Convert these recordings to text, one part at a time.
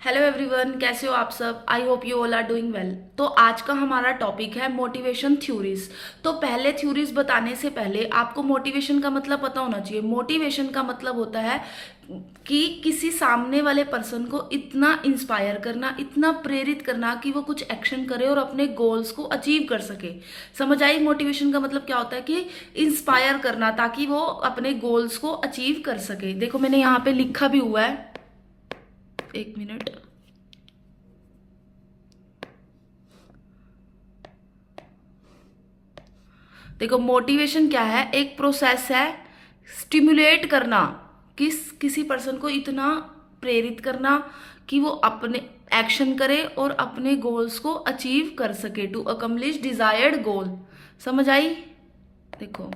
Hello everyone, कैसे हो आप सब। I hope you all are doing well. तो आज का हमारा टॉपिक है मोटिवेशन थ्योरीज। तो पहले थ्योरीज बताने से पहले आपको मोटिवेशन का मतलब पता होना चाहिए। मोटिवेशन का मतलब होता है कि किसी सामने वाले पर्सन को इतना इंस्पायर करना, इतना प्रेरित करना कि वो कुछ एक्शन करे और अपने गोल्स को अचीव कर सके। समझ आई? मोटिवेशन का मतलब क्या होता है कि इंस्पायर करना ताकि वो अपने गोल्स को अचीव कर सके। देखो मैंने यहाँ पे लिखा भी हुआ है, एक मिनट। देखो मोटिवेशन क्या है, एक प्रोसेस है स्टिमुलेट करना, किसी पर्सन को इतना प्रेरित करना कि वो अपने एक्शन करे और अपने गोल्स को अचीव कर सके, टू अकम्प्लिश डिजायर्ड गोल। समझ आई? देखो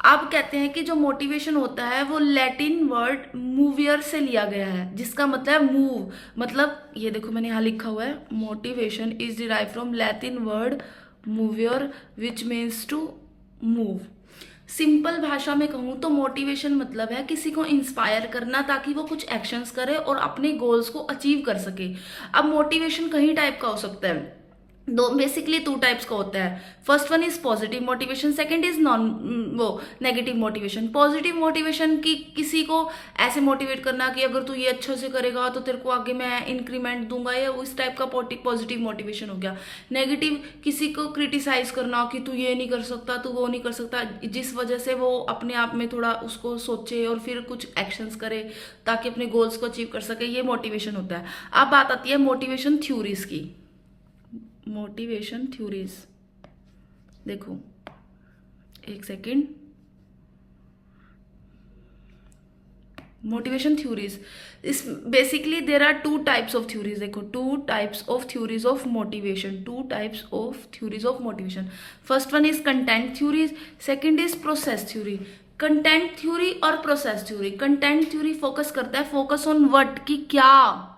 अब कहते हैं कि जो मोटिवेशन होता है वो लैटिन वर्ड मूवियर से लिया गया है, जिसका मतलब है मूव। मतलब ये देखो मैंने यहाँ लिखा हुआ है, motivation is derive from Latin word movere which means to move. Simple भाषा में कहूँ तो मोटिवेशन मतलब है किसी को इंस्पायर करना ताकि वो कुछ एक्शंस करे और अपने गोल्स को अचीव कर सके। अब मोटिवेशन कई टाइप का हो सकता है, दो बेसिकली टू टाइप्स का होता है। First one is positive motivation, second is non वो नेगेटिव मोटिवेशन। पॉजिटिव मोटिवेशन की किसी को ऐसे मोटिवेट करना कि अगर तू ये अच्छे से करेगा तो तेरे को आगे मैं इंक्रीमेंट दूंगा, या उस टाइप का पॉजिटिव मोटिवेशन हो गया। नेगेटिव किसी को क्रिटिसाइज करना कि तू ये नहीं कर सकता, तू वो नहीं कर सकता, जिस वजह से वो अपने आप में थोड़ा उसको सोचे और फिर कुछ एक्शंस करे ताकि अपने गोल्स को अचीव कर सके। ये मोटिवेशन होता है। अब बात आती है मोटिवेशन थ्योरीज की। मोटिवेशन थ्योरीज देखो, एक सेकेंड। मोटिवेशन थ्योरीज, इस basically there are two types of theories. देखो two types of theories of motivation, two types of theories of motivation. First one is content theories, second is process theory. Content theory और process theory. Content theory focus करता है focus on what की क्या,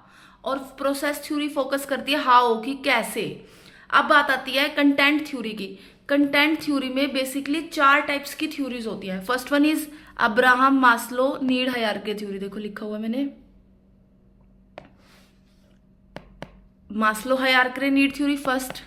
और process theory focus करती है how की कैसे। अब बात आती है कंटेंट थ्योरी की। कंटेंट थ्योरी में बेसिकली चार टाइप्स की थ्योरीज होती है। First one is Abraham Maslow need hierarchy theory. देखो लिखा हुआ मैंने, Maslow hierarchy need theory first.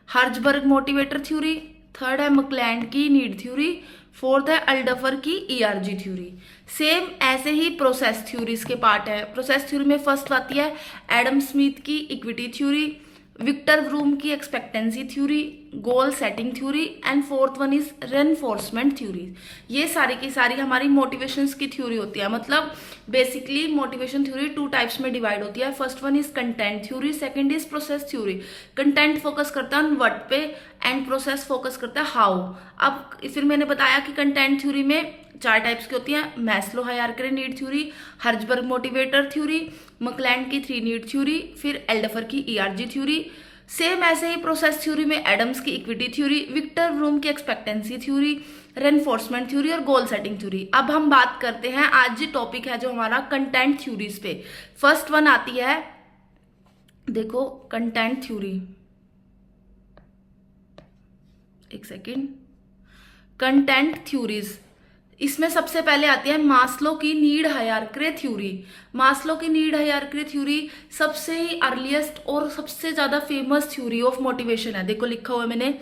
Herzberg motivator theory third है। मकलैंड की नीड थ्योरी फोर्थ है। अल्डफर की ईआरजी थ्योरी। सेम ऐसे ही प्रोसेस थ्योरीज के पार्ट है। प्रोसेस थ्योरी में फर्स्ट आती है एडम स्मिथ की इक्विटी थ्योरी, विक्टर ब्रूम की expectancy theory, goal setting theory, and fourth one is reinforcement theory. ये सारी की सारी हमारी मोटिवेशंस की थ्योरी होती है। मतलब basically motivation theory two types में डिवाइड होती है। First one is content theory, second is process theory. Content focus करता है व्हाट पे एंड प्रोसेस फोकस करता है हाउ। अब फिर मैंने बताया कि कंटेंट थ्योरी में चार टाइप्स की होती है, Maslow hierarchy need theory, Herzberg motivator theory, McClelland की थ्री नीड थ्योरी, फिर एल्डफर की ईआरजी थ्योरी। सेम ऐसे ही प्रोसेस थ्योरी में एडम्स की इक्विटी थ्योरी, विक्टर ब्रूम की एक्सपेक्टेंसी थ्योरी, रेनफोर्समेंट थ्योरी और गोल सेटिंग थ्योरी। अब हम बात करते हैं, आज टॉपिक है जो हमारा कंटेंट थ्योरीज पे। फर्स्ट वन आती है, देखो कंटेंट थ्योरी, एक सेकेंड। कंटेंट थ्योरीज, इसमें सबसे पहले आती है मास्लो की नीड हायरार्की थ्योरी। मास्लो की नीड हायरार्की थ्योरी सबसे ही अर्लीस्ट और सबसे ज्यादा फेमस थ्योरी ऑफ मोटिवेशन है। देखो लिखा हुआ है मैंने,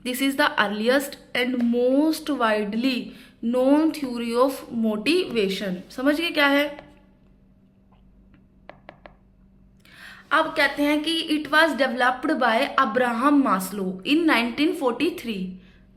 this is the earliest and most widely known theory of motivation. समझ गए क्या है? अब कहते हैं कि it was developed by Abraham Maslow in 1943।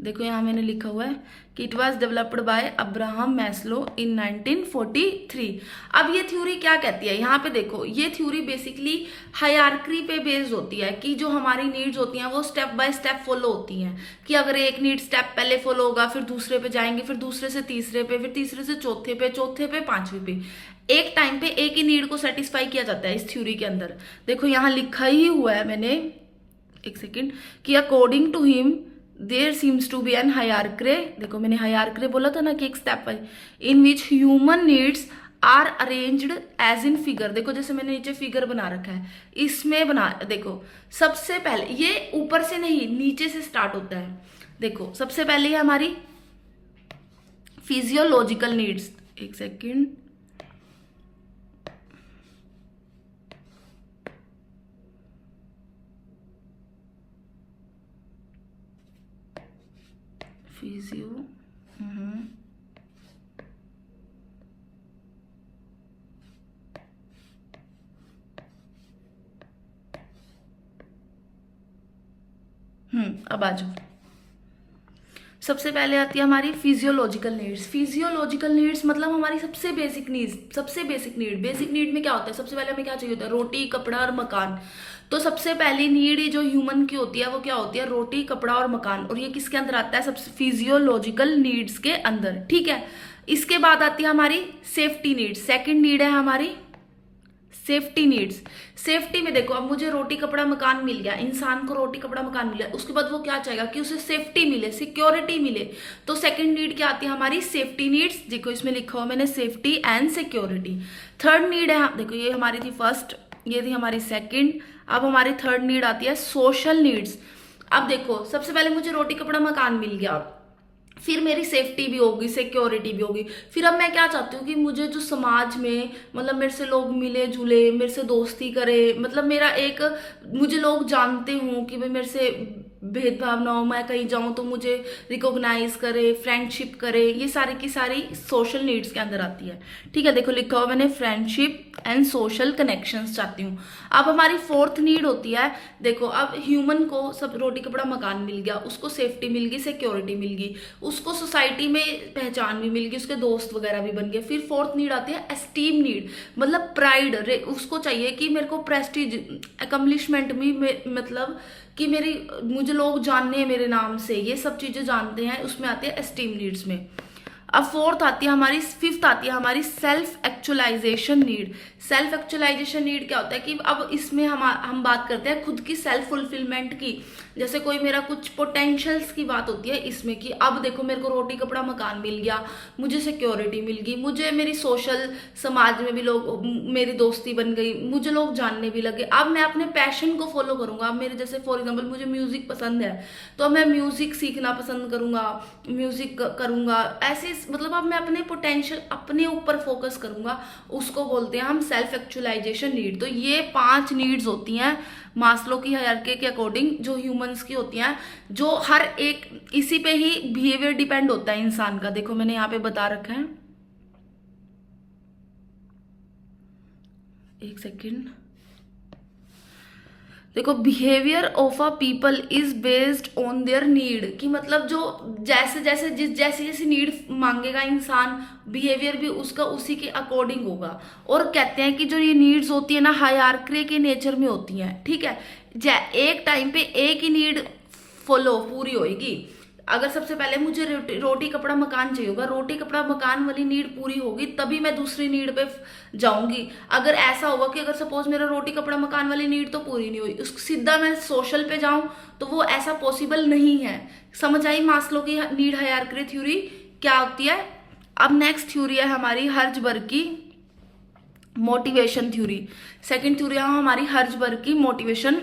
देखो यहां मैंने लिखा हुआ है कि it was developed by Abraham Maslow in 1943। अब ये थ्योरी क्या कहती है, यहाँ पे देखो ये थ्योरी बेसिकली हायरार्की पे बेस्ड होती है कि जो हमारी नीड्स होती हैं वो स्टेप बाय स्टेप फॉलो होती हैं। कि अगर एक नीड स्टेप पहले फॉलो होगा, फिर दूसरे पे जाएंगे, फिर दूसरे से तीसरे पे, फिर तीसरे से चौथे पे, चौथे पे पांचवे पे, एक टाइम पे एक ही नीड को सेटिस्फाई किया जाता है इस थ्योरी के अंदर। देखो यहां लिखा ही हुआ है मैंने, एक सेकेंड, कि according to him there seems to be an hierarchy. देखो मैंने हायरार्की बोला था ना कि एक step by, in which human needs are arranged as in figure. देखो जैसे मैंने नीचे फिगर बना रखा है, इसमें बना देखो सबसे पहले ये ऊपर से नहीं नीचे से स्टार्ट होता है। देखो सबसे पहले है हमारी फिजियोलॉजिकल नीड्स, एक सेकेंड, फिजियो अब आ जाओ। सबसे पहले आती है हमारी फिजियोलॉजिकल नीड्स। फिजियोलॉजिकल नीड्स मतलब हमारी सबसे बेसिक नीड्स, सबसे बेसिक नीड। बेसिक नीड में क्या होता है, सबसे पहले हमें क्या चाहिए होता है, रोटी, कपड़ा और मकान। तो सबसे पहली नीड जो ह्यूमन की होती है वो क्या होती है, रोटी, कपड़ा और मकान। और ये किसके अंदर आता है, सबसे फिजियोलॉजिकल नीड्स के अंदर, ठीक है। इसके बाद आती है हमारी सेफ्टी नीड्स। सेकेंड नीड है हमारी सेफ्टी नीड्स। सेफ्टी में देखो, अब मुझे रोटी, कपड़ा, मकान मिल गया, इंसान को रोटी, कपड़ा, मकान मिला, उसके बाद वो क्या चाहेगा कि उसे सेफ्टी मिले, सिक्योरिटी मिले। तो सेकंड नीड क्या आती है हमारी, सेफ्टी नीड्स। देखो इसमें लिखा हुआ मैंने safety and security. Third need है, देखो ये हमारी थी फर्स्ट, ये थी हमारी सेकंड। अब हमारी थर्ड नीड आती है सोशल नीड्स। अब देखो सबसे पहले मुझे रोटी, कपड़ा, मकान मिल गया, फिर मेरी सेफ्टी भी होगी, सिक्योरिटी भी होगी। फिर अब मैं क्या चाहती हूँ कि मुझे जो समाज में मतलब मेरे से लोग मिले जुले, मेरे से दोस्ती करे, मतलब मेरा एक, मुझे लोग जानते हों कि भाई मेरे से भेदभाव ना हो, मैं कहीं जाऊं तो मुझे रिकॉग्नाइज करे, फ्रेंडशिप करे। ये सारी की सारी सोशल नीड्स के अंदर आती है, ठीक है। देखो लिखा हुआ मैंने फ्रेंडशिप एंड सोशल कनेक्शंस चाहती हूँ। अब हमारी फोर्थ नीड होती है, देखो अब ह्यूमन को सब रोटी, कपड़ा, मकान मिल गया, उसको सेफ्टी मिल गई, सिक्योरिटी मिल गई, उसको सोसाइटी में पहचान भी मिल गई, उसके दोस्त वगैरह भी बन गए। फिर फोर्थ नीड आती है एस्टीम नीड, मतलब प्राइड। उसको चाहिए कि मेरे को प्रेस्टीज, अकम्पलिशमेंट में, मतलब कि मुझे लोग जानने हैं मेरे नाम से, ये सब चीजें जानते हैं, उसमें आते हैं एस्टीम नीड्स में। अब फोर्थ आती है हमारी, फिफ्थ आती है हमारी self actualization need. Self actualization need क्या होता है कि अब इसमें हम बात करते हैं खुद की सेल्फ फुलफिलमेंट की। जैसे कोई मेरा कुछ पोटेंशियल्स की बात होती है इसमें कि अब देखो मेरे को रोटी, कपड़ा, मकान मिल गया, मुझे सिक्योरिटी मिल गई, मुझे मेरी सोशल समाज में भी लोग, मेरी दोस्ती बन गई, मुझे लोग जानने भी लगे। अब मैं अपने पैशन को फॉलो करूंगा। अब मेरे जैसे फॉर एग्जाम्पल मुझे म्यूजिक पसंद है तो मैं म्यूजिक सीखना पसंद करूंगा, म्यूजिक करूंगा, ऐसे मतलब अब मैं अपने पोटेंशियल, अपने ऊपर फोकस करूंगा, उसको बोलते हैं हम सेल्फ एक्चुअलाइजेशन नीड। तो ये 5 नीड्स होती हैं मास्लो की हायरार्की के अकॉर्डिंग, जो ह्यूमंस की होती हैं, जो हर एक, इसी पे ही बिहेवियर डिपेंड होता है इंसान का। देखो मैंने यहाँ पे बता रखा है, एक सेकेंड, देखो behaviour of a people is based on their need, कि मतलब जो जैसे जैसे जैसी जैसी नीड मांगेगा इंसान, बिहेवियर भी उसका उसी के अकॉर्डिंग होगा। और कहते हैं कि जो ये नीड्स होती है ना, हायरार्की के नेचर में होती हैं, ठीक है। एक टाइम पे एक ही नीड फॉलो पूरी होगी। अगर सबसे पहले मुझे रोटी, कपड़ा, मकान चाहिए होगा, रोटी, कपड़ा, मकान वाली नीड पूरी होगी तभी मैं दूसरी नीड पे जाऊंगी। अगर ऐसा होगा कि अगर सपोज मेरा रोटी, कपड़ा, मकान वाली नीड तो पूरी नहीं हुई, उस सीधा मैं सोशल पे जाऊं, तो वो ऐसा पॉसिबल नहीं है। समझ आई मास्लो की नीड हायरार्की थ्योरी क्या होती है। अब नेक्स्ट थ्योरी है हमारी हर्ज़बर्ग की मोटिवेशन थ्योरी। सेकेंड थ्योरी है हमारी हर्ज़बर्ग की मोटिवेशन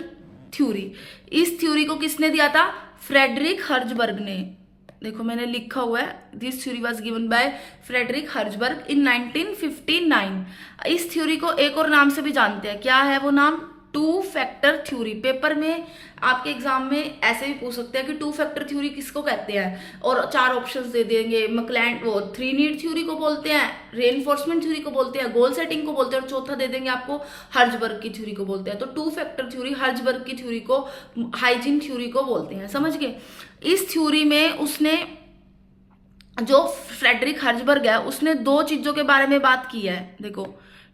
थ्योरी। इस थ्योरी को किसने दिया था, फ्रेडरिक हर्ज़बर्ग ने। देखो मैंने लिखा हुआ है, this theory was given by Frederick Herzberg in 1959। इस थ्योरी को एक और नाम से भी जानते हैं, क्या है वो नाम, 2 फैक्टर थ्योरी। पेपर में आपके एग्जाम में ऐसे भी पूछ सकते हैं कि 2 फैक्टर थ्योरी किसको कहते हैं, और 4 ऑप्शंस दे देंगे। मैकलैंड, वो 3 नीड थ्योरी को बोलते हैं, रेनफोर्समेंट थ्योरी को बोलते हैं, गोल सेटिंग को बोलते हैं, और चौथा दे देंगे आपको हर्ज़बर्ग की थ्योरी को बोलते हैं। तो 2 फैक्टर थ्योरी, हर्ज़बर्ग की थ्योरी को हाइजीन थ्योरी को बोलते हैं, समझ गए। इस थ्योरी में उसने, जो फ्रेडरिक हर्ज़बर्ग है, उसने 2 चीजों के बारे में बात की है। देखो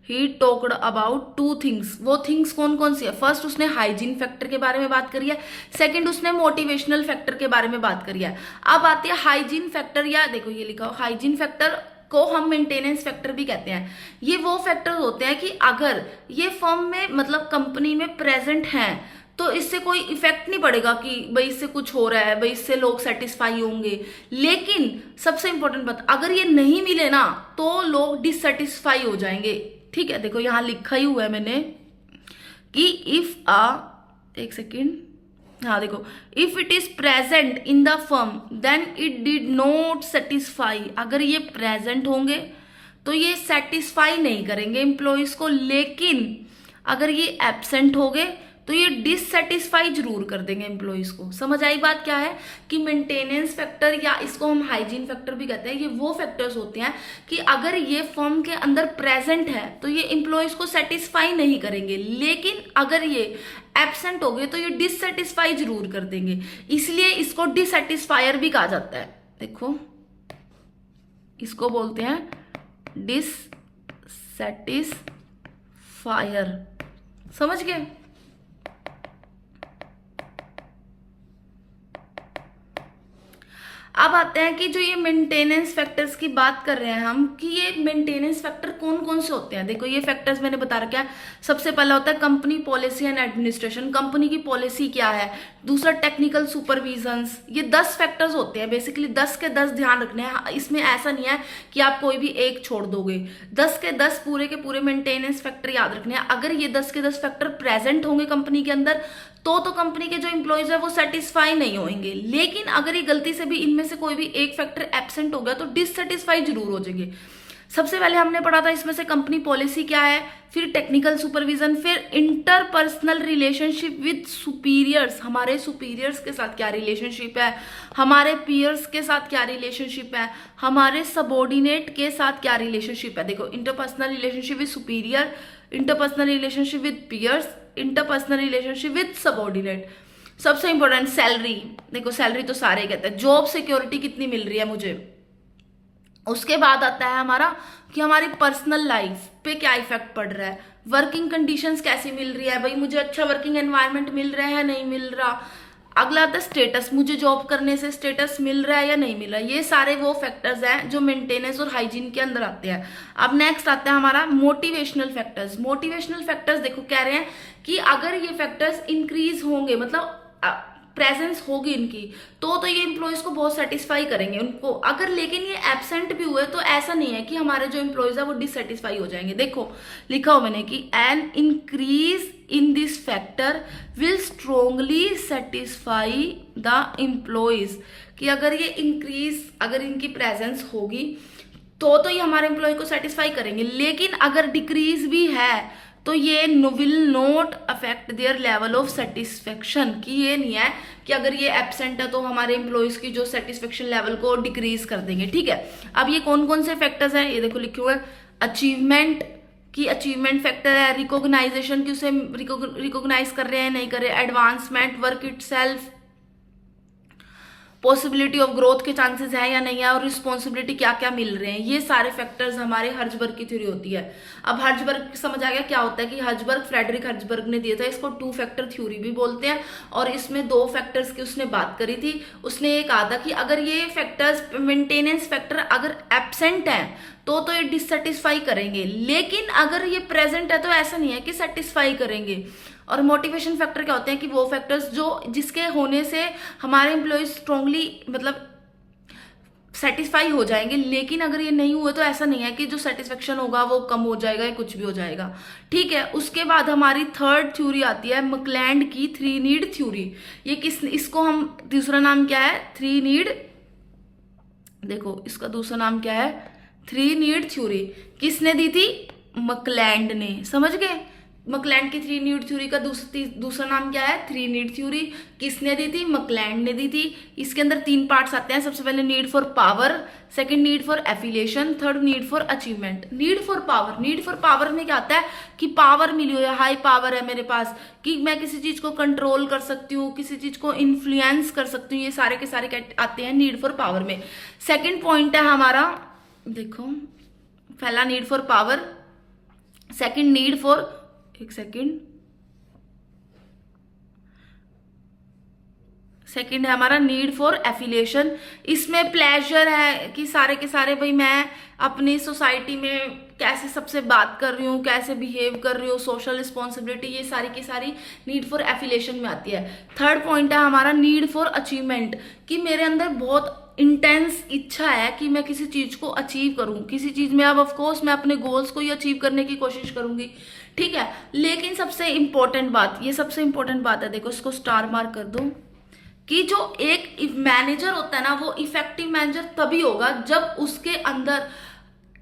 ही टॉक्ड अबाउट 2 थिंग्स। वो थिंग्स कौन कौन सी है, फर्स्ट उसने हाइजीन फैक्टर के बारे में बात करी है, सेकंड उसने मोटिवेशनल फैक्टर के बारे में बात करी है। अब आती है हाइजीन फैक्टर, या देखो ये लिखा हो, हाइजीन फैक्टर को हम मेंटेनेंस फैक्टर भी कहते हैं। ये वो फैक्टर होते हैं कि अगर ये फर्म में, मतलब कंपनी में प्रेजेंट हैं, तो इससे कोई इफेक्ट नहीं पड़ेगा कि भाई इससे कुछ हो रहा है, भाई इससे लोग सेटिस्फाई होंगे। लेकिन सबसे इंपॉर्टेंट बात, अगर ये नहीं मिले ना तो लोग डिससेटिस्फाई हो जाएंगे, ठीक है। देखो यहां लिखा ही हुआ है मैंने कि इफ एक सेकेंड, हाँ देखो, if it is present in the firm then it did not satisfy. अगर ये प्रेजेंट होंगे तो ये सेटिस्फाई नहीं करेंगे एम्प्लॉयज को, लेकिन अगर ये एब्सेंट हो गए तो ये डिससेटिस्फाई जरूर कर देंगे एम्प्लॉयज को। समझ आई बात क्या है कि मेंटेनेंस फैक्टर या इसको हम हाइजीन फैक्टर भी कहते हैं, ये वो फैक्टर्स होते हैं कि अगर ये फर्म के अंदर प्रेजेंट है तो ये एम्प्लॉयज को सेटिस्फाई नहीं करेंगे, लेकिन अगर ये एब्सेंट हो गए तो ये डिससेटिस्फाई जरूर कर देंगे, इसलिए इसको डिससेटिस्फायर भी कहा जाता है। देखो इसको बोलते हैं डिससेटिस्फायर। समझ गए? अब आते हैं कि जो ये मेंटेनेंस फैक्टर्स की बात कर रहे हैं हम, कि ये मेंटेनेंस फैक्टर कौन कौन से होते हैं। देखो ये फैक्टर्स मैंने बता रखा है। सबसे पहला होता है company policy and administration, company की पॉलिसी क्या है। दूसरा टेक्निकल सुपरविजन्स। ये 10 फैक्टर्स होते हैं बेसिकली, 10 के 10 ध्यान रखने हैं। इसमें ऐसा नहीं है कि आप कोई भी एक छोड़ दोगे, 10 के 10 पूरे के पूरे मेंटेनेंस फैक्टर याद रखने हैं। अगर ये 10 के 10 फैक्टर प्रेजेंट होंगे कंपनी के अंदर तो कंपनी के जो एम्प्लॉयज है वो सेटिस्फाई नहीं होंगे, लेकिन अगर ये गलती से भी इनमें से कोई भी एक फैक्टर एब्सेंट हो गया तो डिससेटिस्फाई जरूर हो जाएंगे। सबसे पहले हमने पढ़ा था इसमें से कंपनी पॉलिसी क्या है, फिर टेक्निकल सुपरविजन, फिर इंटरपर्सनल रिलेशनशिप विद सुपीरियर्स, हमारे सुपीरियर्स के साथ क्या रिलेशनशिप है, हमारे पीयर्स के साथ क्या रिलेशनशिप है, हमारे सबॉर्डिनेट के साथ क्या रिलेशनशिप है। देखो interpersonal relationship with superior, interpersonal relationship with peers, interpersonal relationship with subordinate. सबसे इंपॉर्टेंट सैलरी। देखो सैलरी तो सारे कहते हैं, जॉब सिक्योरिटी कितनी मिल रही है मुझे। उसके बाद आता है हमारा कि हमारी पर्सनल लाइफ पे क्या इफेक्ट पड़ रहा है, वर्किंग कंडीशंस कैसी मिल रही है, भाई मुझे अच्छा वर्किंग एनवायरनमेंट मिल रहा है नहीं मिल रहा। अगला आता है स्टेटस, मुझे जॉब करने से स्टेटस मिल रहा है या नहीं मिल रहा है। ये सारे वो फैक्टर्स हैं जो मेंटेनेंस और हाइजीन के अंदर आते हैं। अब नेक्स्ट आता है हमारा मोटिवेशनल फैक्टर्स। मोटिवेशनल फैक्टर्स देखो कह रहे हैं कि अगर ये फैक्टर्स इंक्रीज होंगे, मतलब प्रेजेंस होगी इनकी, तो ये एम्प्लॉयज को बहुत सेटिस्फाई करेंगे उनको। अगर लेकिन ये एब्सेंट भी हुए तो ऐसा नहीं है कि हमारे जो एम्प्लॉयज है वो डिससेटिस्फाई हो जाएंगे। देखो लिखा हो मैंने कि an increase in this factor will strongly satisfy the employees, कि अगर ये इंक्रीज, अगर इनकी प्रेजेंस होगी तो ये हमारे एम्प्लॉय को सेटिस्फाई करेंगे, लेकिन अगर डिक्रीज भी है तो ये will not affect their level of satisfaction, कि ये नहीं है कि अगर ये एब्सेंट है तो हमारे एम्प्लॉयज की जो सेटिस्फेक्शन लेवल को डिक्रीज कर देंगे। ठीक है, अब ये कौन कौन से फैक्टर्स हैं ये देखो लिखे हुए। अचीवमेंट की अचीवमेंट फैक्टर है, रिकॉग्नाइजेशन की उसे रिकॉग्नाइज कर रहे हैं नहीं कर रहे, advancement, work it self, possibility of growth के चांसेस है या नहीं है, और रिस्पॉन्सिबिलिटी क्या क्या मिल रहे हैं। ये सारे फैक्टर्स हमारे हर्जबर्ग की थ्योरी होती है। अब हर्जबर्ग समझ आ गया क्या होता है कि हर्जबर्ग, फ्रेडरिक हर्जबर्ग ने दिया था, इसको 2 फैक्टर थ्योरी भी बोलते हैं, और इसमें 2 फैक्टर्स की उसने बात करी थी। उसने ये कहा था कि अगर ये फैक्टर्स मेंटेनेंस फैक्टर अगर एब्सेंट है तो ये डिससेटिस्फाई करेंगे, लेकिन अगर ये प्रेजेंट है तो ऐसा नहीं है कि सेटिस्फाई करेंगे। और मोटिवेशन फैक्टर क्या होते हैं कि वो फैक्टर्स जो जिसके होने से हमारे एम्प्लॉयज स्ट्रांगली मतलब सेटिस्फाई हो जाएंगे, लेकिन अगर ये नहीं हुए तो ऐसा नहीं है कि जो सेटिस्फेक्शन होगा वो कम हो जाएगा या कुछ भी हो जाएगा। ठीक है, उसके बाद हमारी थर्ड थ्योरी आती है मकलैंड की 3 नीड थ्योरी। ये इसको हम दूसरा नाम क्या है 3 नीड, देखो इसका दूसरा नाम क्या है 3 नीड थ्योरी। किसने दी थी? मकलैंड ने। समझ गए? मकलैंड की 3 नीड थ्योरी का दूसरा नाम क्या है 3 नीड थ्योरी। किसने दी थी? मकलैंड ने दी थी। इसके अंदर 3 पार्ट्स आते हैं। सबसे पहले need for power, second need for affiliation, third need for achievement. Need for power, need for power में क्या आता है कि पावर मिली हो या हाई पावर है मेरे पास, कि मैं किसी चीज को कंट्रोल कर सकती हूँ, किसी चीज को इन्फ्लुएंस कर सकती हूँ, ये सारे के सारे आते हैं नीड फॉर पावर में। सेकेंड पॉइंट है हमारा, देखो पहला need for power, second need for, एक सेकेंड, सेकेंड है हमारा नीड फॉर एफिलिएशन। इसमें प्लेजर है कि सारे के सारे भाई मैं अपनी सोसाइटी में कैसे सबसे बात कर रही हूँ, कैसे बिहेव कर रही हूँ, सोशल रिस्पॉन्सिबिलिटी, ये सारी की सारी नीड फॉर एफिलिएशन में आती है। थर्ड पॉइंट है हमारा नीड फॉर अचीवमेंट, कि मेरे अंदर बहुत इंटेंस इच्छा है कि मैं किसी चीज को अचीव करूं, किसी चीज में। अब ऑफकोर्स मैं अपने गोल्स को ही अचीव करने की कोशिश करूंगी, ठीक है। लेकिन सबसे इंपॉर्टेंट बात, ये सबसे इंपॉर्टेंट बात है, देखो इसको स्टार मार्क कर दो, कि जो एक मैनेजर होता है ना वो इफेक्टिव मैनेजर तभी होगा जब उसके अंदर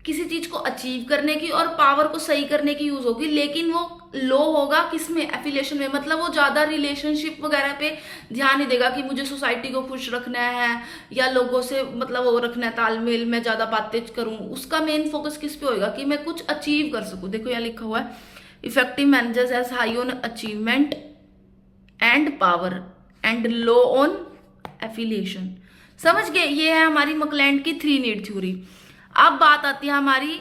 किसी चीज को अचीव करने की और पावर को सही करने की यूज होगी, लेकिन वो लो होगा किसमें, एफिलिएशन में। मतलब वो ज्यादा रिलेशनशिप वगैरह पे ध्यान नहीं देगा कि मुझे सोसाइटी को खुश रखना है या लोगों से मतलब वो रखना है तालमेल, मैं ज्यादा बातें करूं। उसका मेन फोकस किस पे होगा कि मैं कुछ अचीव कर सकूं। देखो यहाँ लिखा हुआ है effective managers has high on achievement and power and low on affiliation. समझ गए, ये है हमारी मकलैंड की 3 नीड थ्योरी। अब बात आती है हमारी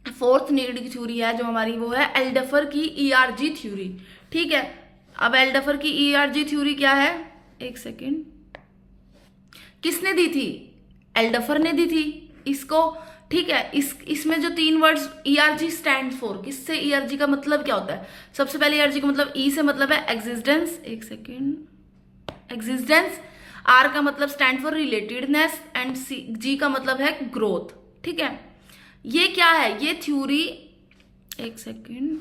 4th नीड की थ्योरी है जो हमारी, वो है एल्डफर की ईआरजी थ्योरी। ठीक है, अब एल्डफर की ईआरजी थ्योरी क्या है, एक सेकेंड, किसने दी थी, एल्डफर ने दी थी इसको। ठीक है, इसमें जो 3 वर्ड्स ईआरजी स्टैंड फॉर, किससे ईआरजी का मतलब क्या होता है। सबसे पहले ईआरजी का मतलब ई से मतलब है एग्जिस्टेंस, एक सेकेंड, एग्जिस्टेंस। आर का मतलब स्टैंड फॉर रिलेटेडनेस एंड जी का मतलब है ग्रोथ। ठीक है, ये क्या है, ये थ्योरी, एक सेकेंड,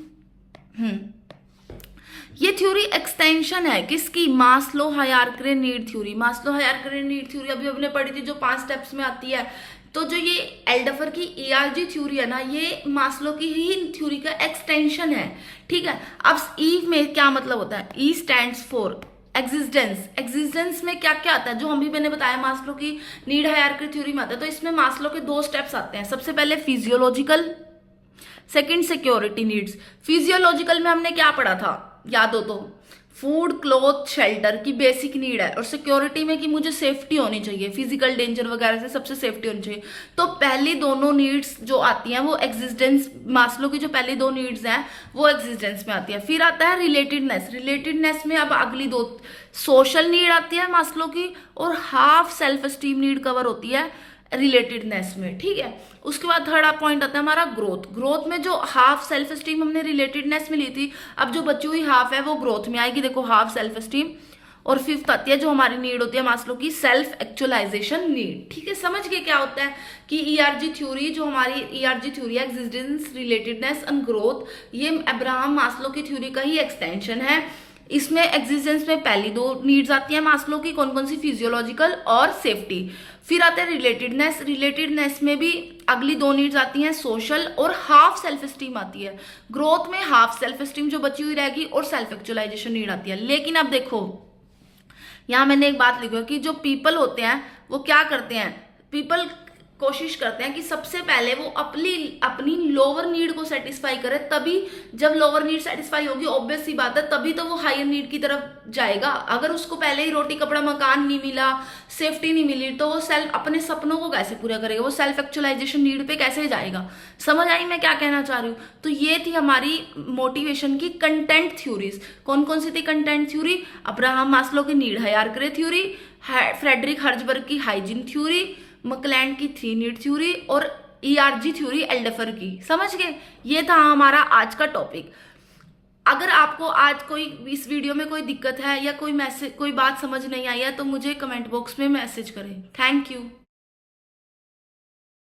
ये थ्योरी एक्सटेंशन है किसकी, Maslow hierarchy need theory. Maslow hierarchy need theory अभी हमने पढ़ी थी जो 5 स्टेप्स में आती है। तो जो ये एल्डफर की ईआरजी थ्योरी है ना, ये मास्लो की ही थ्योरी का एक्सटेंशन है। ठीक है, अब ई में क्या मतलब होता है, ई स्टैंड्स फॉर एग्जिस्टेंस। एग्जिस्टेंस में क्या क्या आता है, जो हम भी मैंने बताया मास्लो की नीड हायरार्की थ्योरी में आता है। तो इसमें मास्लो के 2 स्टेप्स आते हैं। सबसे पहले physiological, second security needs. Physiological में हमने क्या पढ़ा था, याद हो तो, फूड क्लॉथ शेल्टर की बेसिक नीड है, और सिक्योरिटी में कि मुझे सेफ्टी होनी चाहिए, फिजिकल डेंजर वगैरह से सबसे सेफ्टी होनी चाहिए। तो पहली दोनों नीड्स जो आती हैं वो एग्जिस्टेंस, मास्लो की जो पहली 2 नीड्स हैं वो एग्जिस्टेंस में आती है। फिर आता है रिलेटेडनेस। रिलेटेडनेस में अब अगली 2 सोशल नीड आती है मास्लो की, और half self esteem need cover होती है रिलेटेडनेस में। ठीक है, उसके बाद थर्ड पॉइंट आता है हमारा ग्रोथ। ग्रोथ में जो हाफ सेल्फ एस्टीम हमने रिलेटेडनेस में ली थी, अब जो बची हुई हाफ है वो ग्रोथ में आएगी। देखो हाफ सेल्फ एस्टीम। और 5th आती है जो हमारी नीड होती है मास्लो की, सेल्फ एक्चुअलाइजेशन नीड। ठीक है, समझ गए क्या होता है कि ईआरजी थ्योरी, जो हमारी ईआरजी थ्योरी है एग्जिस्टेंस, रिलेटेडनेस एंड ग्रोथ, ये अब्राहम मास्लो की थ्योरी का ही एक्सटेंशन है। इसमें एग्जिस्टेंस में पहली 2 नीड्स आती है मास्लो की, कौन कौन सी, फिजियोलॉजिकल और सेफ्टी। फिर आते हैं रिलेटेडनेस। रिलेटेडनेस में भी अगली 2 नीड्स आती हैं, सोशल और हाफ सेल्फ एस्टीम आती है। ग्रोथ में हाफ सेल्फ एस्टीम जो बची हुई रहेगी और सेल्फ एक्चुअलाइजेशन नीड आती है। लेकिन अब देखो यहां मैंने एक बात लिखी है कि जो पीपल होते हैं वो क्या करते हैं, पीपल कोशिश करते हैं कि सबसे पहले वो अपनी लोअर नीड को सेटिस्फाई करे, तभी जब लोअर नीड सेटिस्फाई होगी ऑब्वियस सी बात है तभी तो वो हायर नीड की तरफ जाएगा। अगर उसको पहले ही रोटी कपड़ा मकान नहीं मिला, सेफ्टी नहीं मिली, तो वो सेल्फ अपने सपनों को कैसे पूरा करेगा, वो सेल्फ एक्चुअलाइजेशन नीड पे कैसे जाएगा। समझ आई मैं क्या कहना चाह रही हूँ। तो ये थी हमारी मोटिवेशन की कंटेंट थ्योरीज। कौन कौन सी थी कंटेंट थ्योरी, अब्राहम मास्लो की need hierarchy theory, Frederick Herzberg की हाइजीन थ्योरी, मकलैंड की 3 नीड थ्योरी और ईआरजी थ्योरी एल्डफर की। समझ गए, ये था हमारा आज का टॉपिक। अगर आपको आज कोई इस वीडियो में कोई दिक्कत है या कोई मैसेज, कोई बात समझ नहीं आई है तो मुझे कमेंट बॉक्स में मैसेज करें। Thank you.